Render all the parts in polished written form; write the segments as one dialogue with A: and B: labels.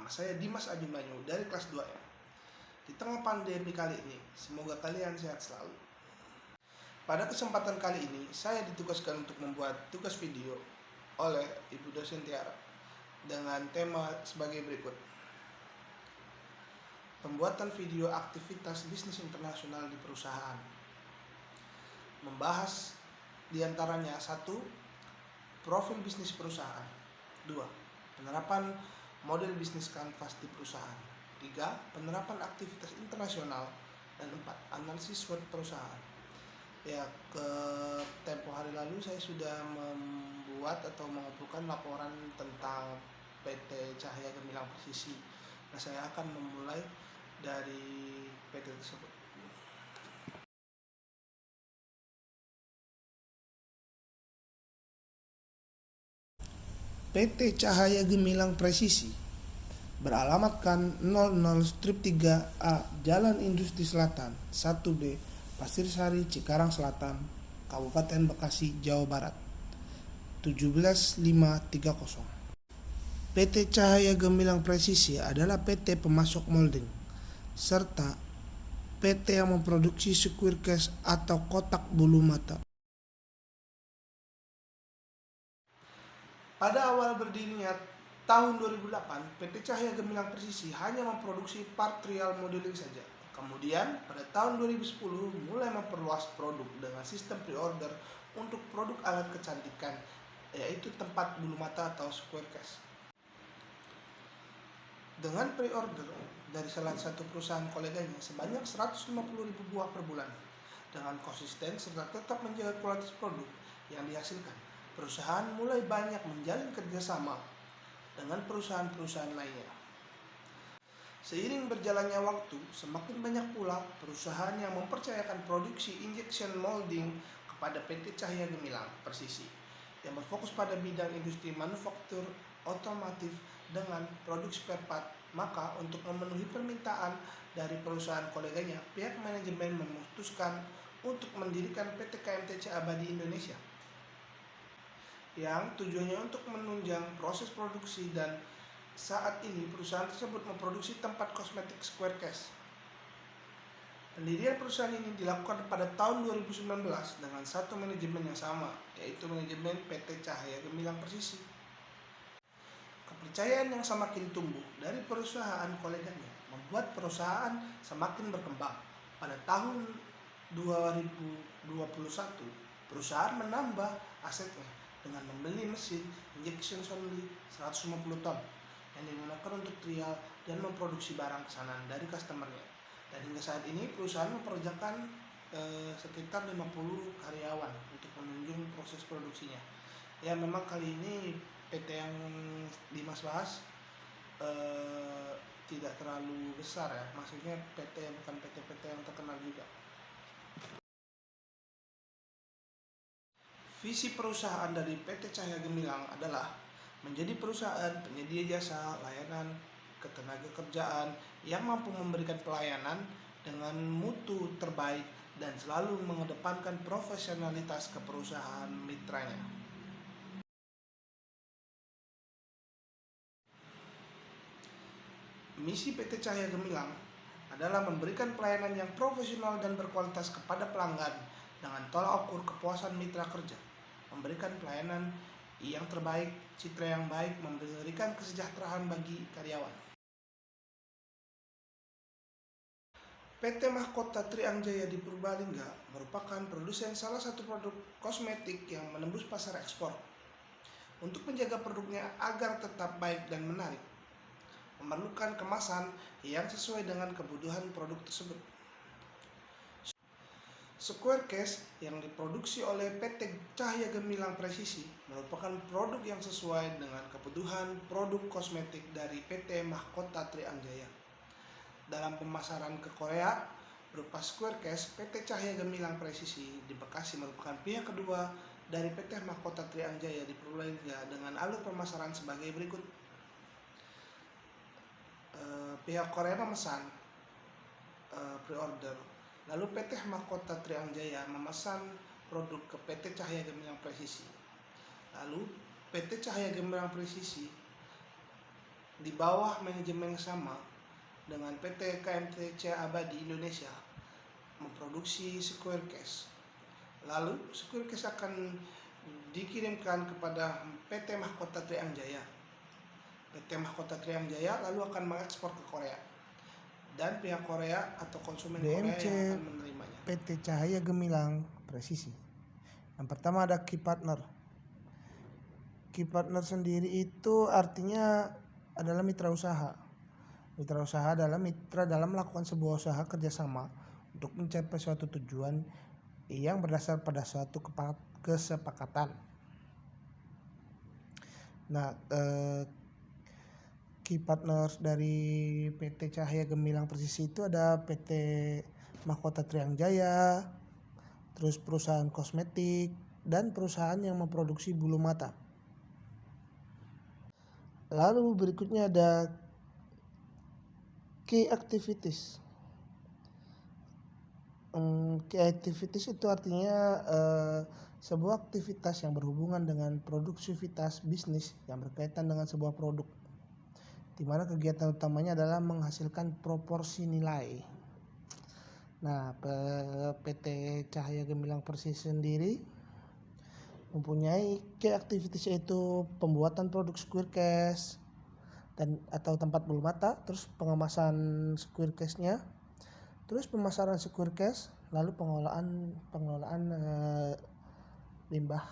A: Nama saya Dimas Abimanyu dari kelas 2M. Di tengah pandemi kali ini, semoga kalian sehat selalu. Pada kesempatan kali ini, saya ditugaskan untuk membuat tugas video oleh Ibu dosen Tiara dengan tema sebagai berikut. Pembuatan video aktivitas bisnis internasional di perusahaan. Membahas diantaranya 1. Profil bisnis perusahaan. 2. Penerapan model bisnis kanvas di perusahaan. 3. Penerapan aktivitas internasional. Dan 4. Analisis SWOT perusahaan. Ya, ke tempo hari lalu saya sudah membuat atau mengumpulkan laporan tentang PT Cahaya Gemilang Presisi. Nah, saya akan memulai dari PT tersebut. PT Cahaya Gemilang Presisi beralamatkan 00-3A Jalan Industri Selatan 1B, Pasir Sari, Cikarang Selatan, Kabupaten Bekasi, Jawa Barat 17530. PT Cahaya Gemilang Presisi adalah PT pemasok molding serta PT yang memproduksi square case atau kotak bulu mata. Pada awal berdirinya tahun 2008, PT Cahaya Gemilang Presisi hanya memproduksi part real modeling saja. Kemudian, pada tahun 2010 mulai memperluas produk dengan sistem pre-order untuk produk alat kecantikan, yaitu tempat bulu mata atau square case. Dengan pre-order dari salah satu perusahaan koleganya sebanyak 150.000 buah per bulan. Dengan konsisten serta tetap menjaga kualitas produk yang dihasilkan, perusahaan mulai banyak menjalin kerjasama dengan perusahaan-perusahaan lainnya. Seiring berjalannya waktu, semakin banyak pula perusahaan yang mempercayakan produksi injection molding kepada PT Cahaya Gemilang Presisi yang berfokus pada bidang industri manufaktur otomotif dengan produk spare part. Maka untuk memenuhi permintaan dari perusahaan koleganya, pihak manajemen memutuskan untuk mendirikan PT KMTC Abadi Indonesia yang tujuannya untuk menunjang proses produksi, dan saat ini perusahaan tersebut memproduksi tempat kosmetik square case. Pendirian perusahaan ini dilakukan pada tahun 2019 dengan satu manajemen yang sama, yaitu manajemen PT Cahaya Gemilang Presisi. Kepercayaan yang semakin tumbuh dari perusahaan koleganya membuat perusahaan semakin berkembang. Pada tahun 2021, perusahaan menambah asetnya dengan membeli mesin injection only 150 ton yang digunakan untuk trial dan memproduksi barang pesanan dari customernya. Dan hingga saat ini perusahaan mempekerjakan sekitar 50 karyawan untuk menunjang proses produksinya. Ya, memang kali ini PT yang Dimas bahas tidak terlalu besar ya, maksudnya PT bukan PT-PT yang terkenal juga. Visi perusahaan dari PT Cahaya Gemilang adalah menjadi perusahaan penyedia jasa layanan ketenagakerjaan yang mampu memberikan pelayanan dengan mutu terbaik dan selalu mengedepankan profesionalitas ke perusahaan mitranya. Misi PT Cahaya Gemilang adalah memberikan pelayanan yang profesional dan berkualitas kepada pelanggan dengan tolak ukur kepuasan mitra kerja, memberikan pelayanan yang terbaik, citra yang baik, memberikan kesejahteraan bagi karyawan. PT Mahkota Triangjaya di Purbalingga merupakan produsen salah satu produk kosmetik yang menembus pasar ekspor. Untuk menjaga produknya agar tetap baik dan menarik, memerlukan kemasan yang sesuai dengan kebutuhan produk tersebut. Square case yang diproduksi oleh PT Cahaya Gemilang Presisi merupakan produk yang sesuai dengan kebutuhan produk kosmetik dari PT Mahkota Triangjaya. Dalam pemasaran ke Korea berupa square case, PT Cahaya Gemilang Presisi di Bekasi merupakan pihak kedua dari PT Mahkota Triangjaya di Purbalingga dengan alur pemasaran sebagai berikut. Pihak Korea memesan pre-order, lalu PT Mahkota Triangjaya memesan produk ke PT Cahaya Gemilang Presisi. Lalu PT Cahaya Gemilang Presisi di bawah manajemen yang sama dengan PT KMTC Abadi Indonesia memproduksi Square Cash. Lalu Square Cash akan dikirimkan kepada PT Mahkota Triang Jaya. PT Mahkota Triang Jaya lalu akan mengekspor ke Korea. Dan pihak Korea atau konsumen Korea yang akan menerimanya.
B: PT Cahaya Gemilang Presisi. Yang pertama ada Key Partner. Key Partner sendiri itu artinya adalah mitra usaha. Mitra usaha adalah mitra dalam melakukan sebuah usaha kerjasama untuk mencapai suatu tujuan yang berdasar pada suatu kesepakatan. Nah, key partners dari PT Cahaya Gemilang Presisi itu ada PT Mahkota Triang Jaya, terus perusahaan kosmetik, dan perusahaan yang memproduksi bulu mata. Lalu berikutnya ada key activities. Key activities itu artinya sebuah aktivitas yang berhubungan dengan produktivitas bisnis yang berkaitan dengan sebuah produk, di mana kegiatan utamanya adalah menghasilkan proporsi nilai. Nah, PT Cahaya Gemilang Presisi sendiri mempunyai key activities yaitu pembuatan produk Square Cash dan atau tempat bulu mata, terus pengemasan Square Cash-nya, terus pemasaran Square Cash, lalu pengelolaan limbah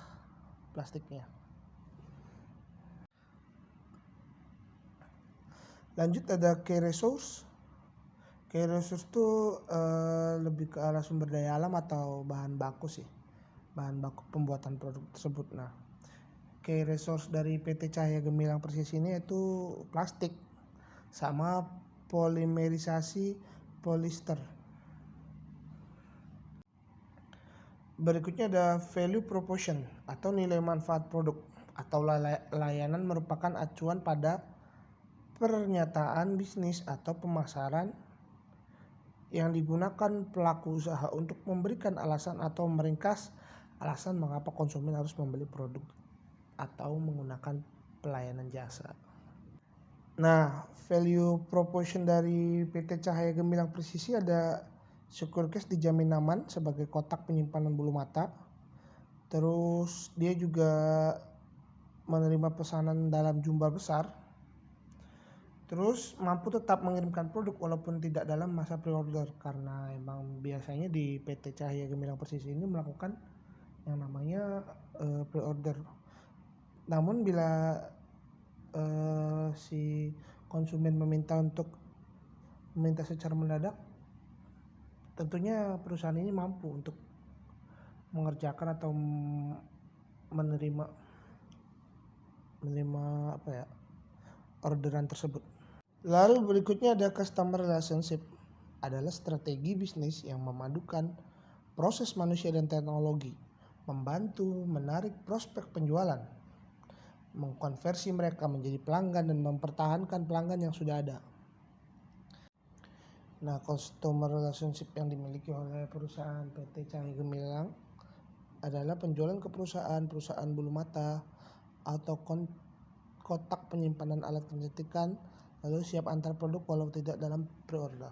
B: plastiknya. Lanjut ada key resource. Key resource itu lebih ke arah sumber daya alam atau bahan baku sih, bahan baku pembuatan produk tersebut. Nah, key resource dari PT Cahaya Gemilang Presisi ini yaitu plastik sama polimerisasi polister. Berikutnya ada value proposition atau nilai manfaat produk atau layanan merupakan acuan pada pernyataan bisnis atau pemasaran yang digunakan pelaku usaha untuk memberikan alasan atau meringkas alasan mengapa konsumen harus membeli produk atau menggunakan pelayanan jasa. Nah, value proposition dari PT Cahaya Gemilang Presisi ada Square Cash dijamin aman sebagai kotak penyimpanan bulu mata. Terus dia juga menerima pesanan dalam jumlah besar. Terus mampu tetap mengirimkan produk walaupun tidak dalam masa pre-order, karena emang biasanya di PT Cahaya Gemilang Presisi ini melakukan yang namanya pre-order. Namun bila si konsumen meminta secara mendadak, tentunya perusahaan ini mampu untuk mengerjakan atau menerima orderan tersebut. Lalu berikutnya ada customer relationship, adalah strategi bisnis yang memadukan proses manusia dan teknologi, membantu menarik prospek penjualan, mengkonversi mereka menjadi pelanggan dan mempertahankan pelanggan yang sudah ada. Nah, customer relationship yang dimiliki oleh perusahaan PT Cahaya Gemilang adalah penjualan ke perusahaan bulu mata atau kotak penyimpanan alat kecantikan, lalu siap antar produk walau tidak dalam pre-order.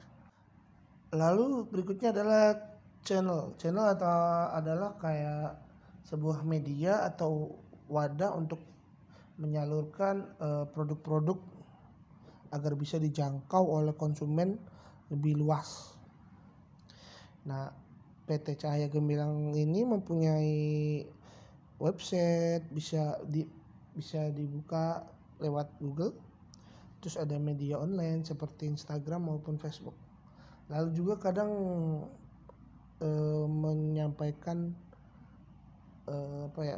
B: Lalu berikutnya adalah channel atau adalah kayak sebuah media atau wadah untuk menyalurkan produk-produk agar bisa dijangkau oleh konsumen lebih luas. Nah, PT Cahaya Gemilang ini mempunyai website, bisa dibuka lewat Google. Terus ada media online seperti Instagram maupun Facebook. Lalu juga kadang menyampaikan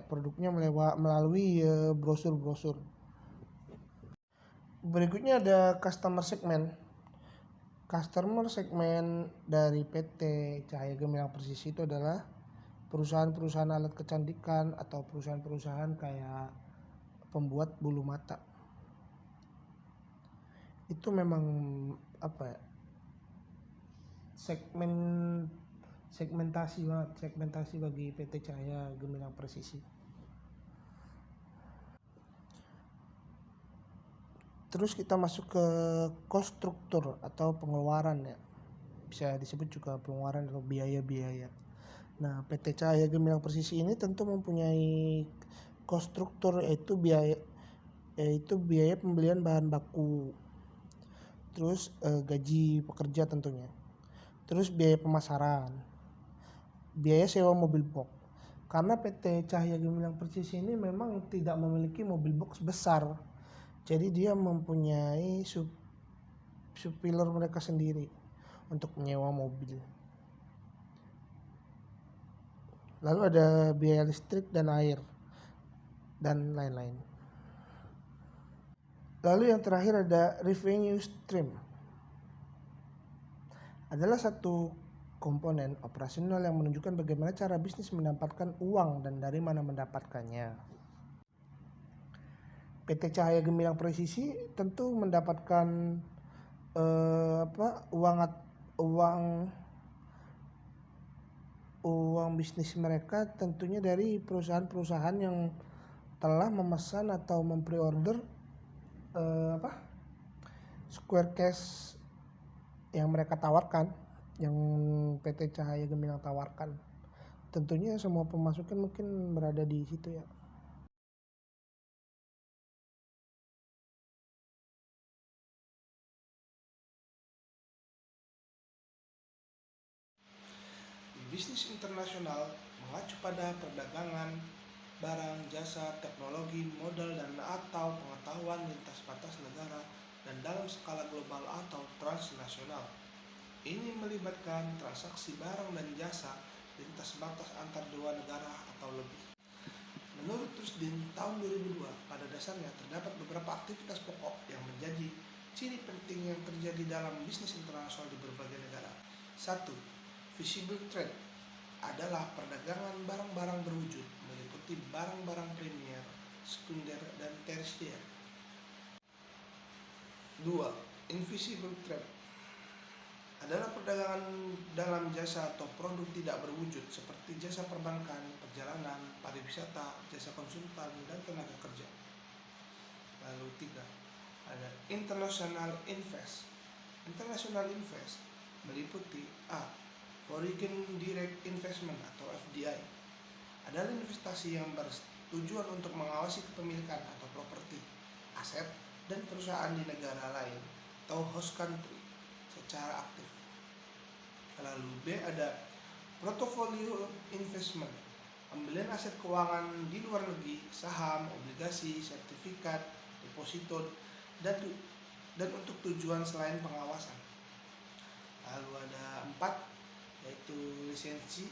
B: produknya melalui brosur-brosur. Berikutnya ada customer segment. Customer segment dari PT Cahaya Gemilang Presisi itu adalah perusahaan-perusahaan alat kecantikan atau perusahaan-perusahaan kayak pembuat bulu mata. Itu memang segmentasi bagi PT Cahaya Gemilang Presisi. Terus kita masuk ke cost struktur atau pengeluaran ya. Bisa disebut juga pengeluaran atau biaya-biaya. Nah, PT Cahaya Gemilang Presisi ini tentu mempunyai cost struktur yaitu biaya pembelian bahan baku. Terus gaji pekerja tentunya. Terus biaya pemasaran. Biaya sewa mobil box. Karena PT Cahaya Gemilang Presisi ini memang tidak memiliki mobil box besar. Jadi dia mempunyai supplier mereka sendiri untuk menyewa mobil. Lalu ada biaya listrik dan air dan lain-lain. Lalu yang terakhir ada revenue stream. Adalah satu komponen operasional yang menunjukkan bagaimana cara bisnis mendapatkan uang dan dari mana mendapatkannya. PT Cahaya Gemilang Presisi tentu mendapatkan uang bisnis mereka tentunya dari perusahaan-perusahaan yang telah memesan atau mempreorder square cash yang mereka tawarkan, yang PT Cahaya Gemilang tawarkan. Tentunya semua pemasukan mungkin berada di situ ya.
A: Bisnis internasional mengacu pada perdagangan, barang, jasa, teknologi, modal, dan atau pengetahuan lintas batas negara dan dalam skala global atau transnasional. Ini melibatkan transaksi barang dan jasa lintas batas antar dua negara atau lebih. Menurut Rusdin, tahun 2002, pada dasarnya terdapat beberapa aktivitas pokok yang menjadi ciri penting yang terjadi dalam bisnis internasional di berbagai negara. 1. Visible trade adalah perdagangan barang-barang berwujud, meliputi barang-barang primer, sekunder, dan tersier. 2. Invisible trade adalah perdagangan dalam jasa atau produk tidak berwujud seperti jasa perbankan, perjalanan, pariwisata, jasa konsultan, dan tenaga kerja. Lalu 3. Ada international invest. International invest meliputi A. Foreign direct investment atau FDI adalah investasi yang bertujuan untuk mengawasi kepemilikan atau properti, aset, dan perusahaan di negara lain atau host country secara aktif. Lalu B ada portfolio investment, pembelian aset keuangan di luar negeri, saham, obligasi, sertifikat, deposito, dan untuk tujuan selain pengawasan. Lalu ada 4 yaitu lisensi.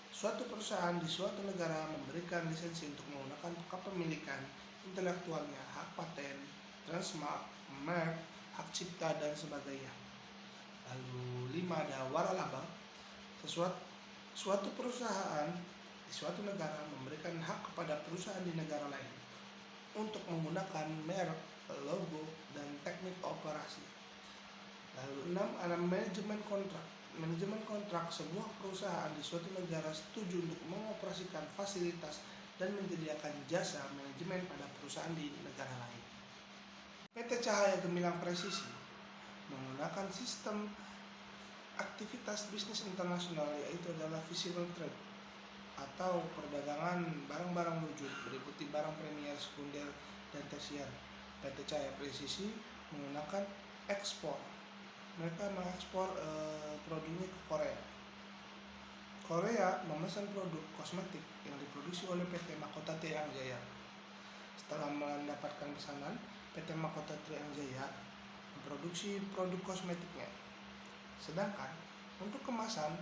A: Suatu perusahaan di suatu negara memberikan lisensi untuk menggunakan kepemilikan intelektualnya, hak paten, trademark, merek, hak cipta, dan sebagainya. Lalu 5 ada waralaba. Suatu perusahaan di suatu negara memberikan hak kepada perusahaan di negara lain untuk menggunakan merek, logo, dan teknik operasi. Lalu 6 ada manajemen kontrak. Manajemen kontrak, sebuah perusahaan di suatu negara setuju untuk mengoperasikan fasilitas dan menyediakan jasa manajemen pada perusahaan di negara lain. PT Cahaya Gemilang Presisi menggunakan sistem aktivitas bisnis internasional yaitu adalah visible trade atau perdagangan barang-barang wujud meliputi barang premier, sekunder, dan tersier. PT Cahaya Presisi menggunakan ekspor. Mereka mengekspor produknya ke Korea. Korea memesan produk kosmetik yang diproduksi oleh PT Mahkota Triang Jaya. Setelah mendapatkan pesanan, PT Mahkota Triang Jaya memproduksi produk kosmetiknya. Sedangkan untuk kemasan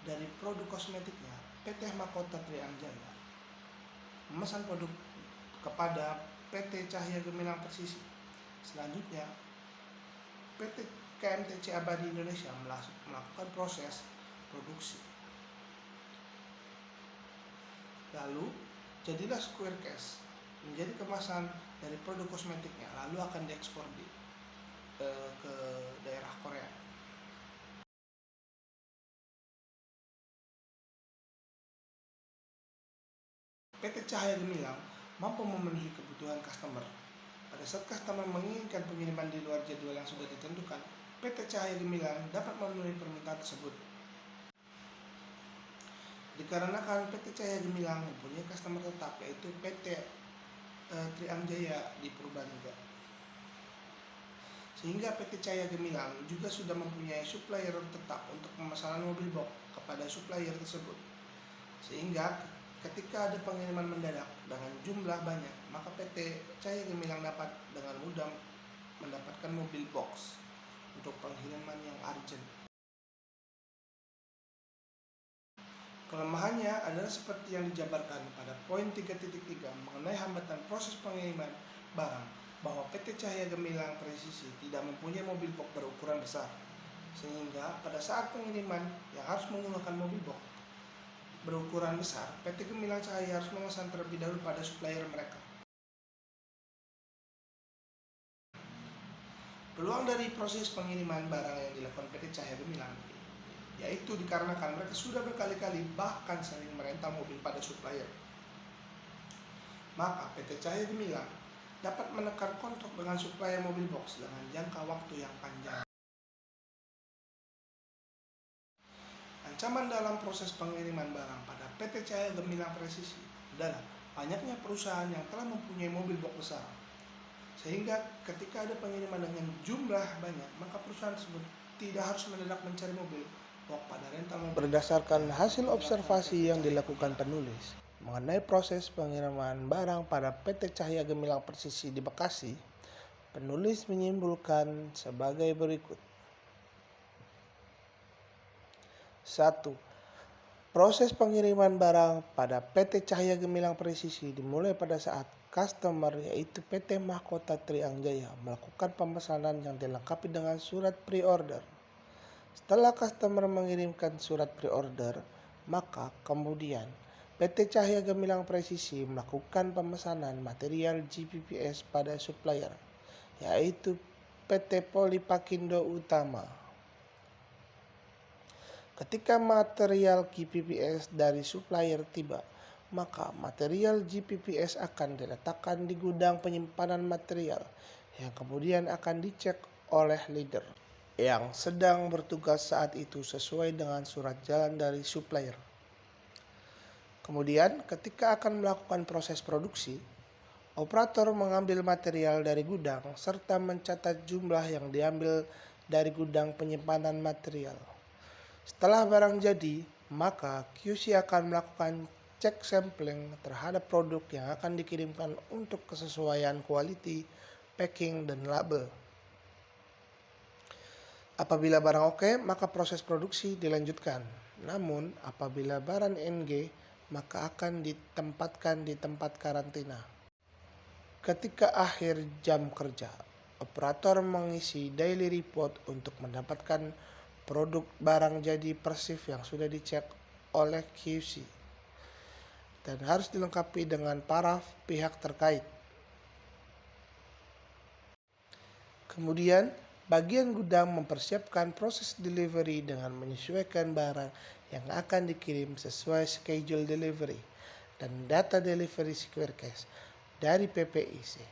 A: dari produk kosmetiknya, PT Mahkota Triang Jaya memesan produk kepada PT Cahaya Gemilang Presisi. Selanjutnya, PT KMTC Abadi Indonesia melakukan proses produksi. Lalu, jadilah square case menjadi kemasan dari produk kosmetiknya, lalu akan diekspor ke daerah Korea. PT Cahaya Gemilang mampu memenuhi kebutuhan customer Pada saat customer menginginkan pengiriman di luar jadwal yang sudah ditentukan, PT Cahaya Gemilang dapat memenuhi permintaan tersebut. Dikarenakan PT Cahaya Gemilang mempunyai customer tetap, yaitu PT Triangjaya di Purbalingga, sehingga PT Cahaya Gemilang juga sudah mempunyai supplier tetap untuk pemesanan mobil box kepada supplier tersebut. Sehingga ketika ada pengiriman mendadak dengan jumlah banyak, maka PT Cahaya Gemilang dapat dengan mudah mendapatkan mobil box untuk pengiriman yang urgent. Kelemahannya adalah seperti yang dijabarkan pada poin 3.3 mengenai hambatan proses pengiriman barang, bahwa PT Cahaya Gemilang Presisi tidak mempunyai mobil box berukuran besar, sehingga pada saat pengiriman yang harus menggunakan mobil box berukuran besar, PT Gemilang Cahaya harus memesan terlebih dahulu pada supplier mereka. Peluang dari proses pengiriman barang yang dilakukan PT Cahaya Gemilang yaitu dikarenakan mereka sudah berkali-kali bahkan sering merental mobil pada supplier. Maka PT Cahaya Gemilang dapat menekan kontrak dengan supplier mobil box dengan jangka waktu yang panjang. Ancaman dalam proses pengiriman barang pada PT Cahaya Gemilang Presisi adalah banyaknya perusahaan yang telah mempunyai mobil box besar, sehingga ketika ada pengiriman dengan jumlah banyak, maka perusahaan tersebut tidak harus mendadak mencari mobil box pada rental mobil.
B: Berdasarkan hasil observasi yang dilakukan penulis mengenai proses pengiriman barang pada PT Cahaya Gemilang Presisi di Bekasi, penulis menyimpulkan sebagai berikut. 1. Proses pengiriman barang pada PT Cahaya Gemilang Presisi dimulai pada saat customer, yaitu PT Mahkota Triangjaya, melakukan pemesanan yang dilengkapi dengan surat pre-order. Setelah customer mengirimkan surat pre-order, maka kemudian PT Cahaya Gemilang Presisi melakukan pemesanan material GPPS pada supplier, yaitu PT Polipakindo Utama. Ketika material GPPS dari supplier tiba, maka material GPPS akan diletakkan di gudang penyimpanan material yang kemudian akan dicek oleh leader yang sedang bertugas saat itu sesuai dengan surat jalan dari supplier. Kemudian ketika akan melakukan proses produksi, operator mengambil material dari gudang serta mencatat jumlah yang diambil dari gudang penyimpanan material. Setelah barang jadi, maka QC akan melakukan cek sampling terhadap produk yang akan dikirimkan untuk kesesuaian quality, packing, dan label. Apabila barang oke, maka proses produksi dilanjutkan. Namun, apabila barang NG, maka akan ditempatkan di tempat karantina. Ketika akhir jam kerja, operator mengisi daily report untuk mendapatkan produk barang jadi persif yang sudah dicek oleh QC dan harus dilengkapi dengan para pihak terkait. Kemudian, bagian gudang mempersiapkan proses delivery dengan menyesuaikan barang yang akan dikirim sesuai schedule delivery dan data delivery square case dari PPIC.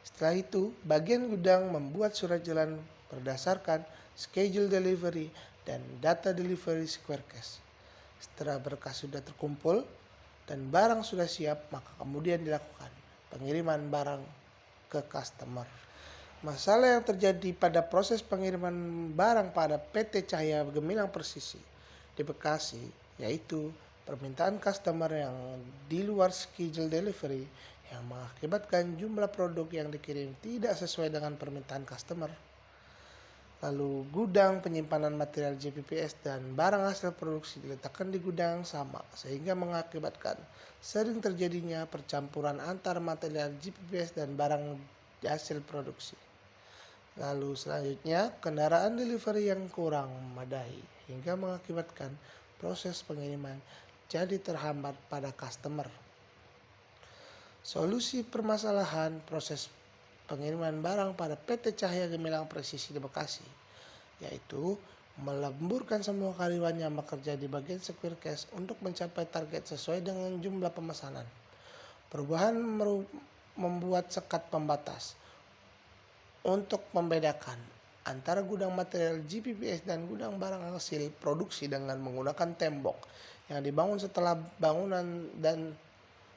B: Setelah itu, bagian gudang membuat surat jalan berdasarkan schedule delivery dan data delivery square case. Setelah berkas sudah terkumpul dan barang sudah siap, maka kemudian dilakukan pengiriman barang ke customer. Masalah yang terjadi pada proses pengiriman barang pada PT Cahaya Gemilang Presisi di Bekasi, yaitu permintaan customer yang di luar schedule delivery yang mengakibatkan jumlah produk yang dikirim tidak sesuai dengan permintaan customer. Lalu gudang penyimpanan material GPPS dan barang hasil produksi diletakkan di gudang yang sama, sehingga mengakibatkan sering terjadinya percampuran antar material GPPS dan barang hasil produksi. Lalu selanjutnya, kendaraan delivery yang kurang memadai hingga mengakibatkan proses pengiriman jadi terhambat pada customer. Solusi permasalahan proses pengiriman barang pada PT Cahaya Gemilang Presisi di Bekasi, yaitu melemburkan semua karyawan yang bekerja di bagian square case untuk mencapai target sesuai dengan jumlah pemesanan. Perubahan membuat sekat pembatas untuk membedakan antara gudang material GPPS dan gudang barang hasil produksi dengan menggunakan tembok yang dibangun setelah bangunan dan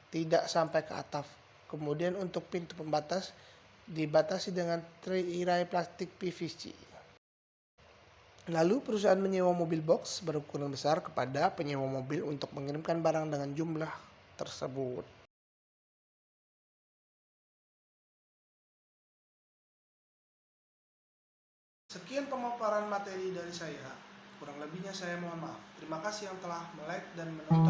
B: tidak sampai ke atap. Kemudian untuk pintu pembatas dibatasi dengan tirai plastik PVC. Lalu perusahaan menyewa mobil box berukuran besar kepada penyewa mobil untuk mengirimkan barang dengan jumlah tersebut.
A: Sekian pemaparan materi dari saya. Kurang lebihnya saya mohon maaf. Terima kasih yang telah like dan menonton.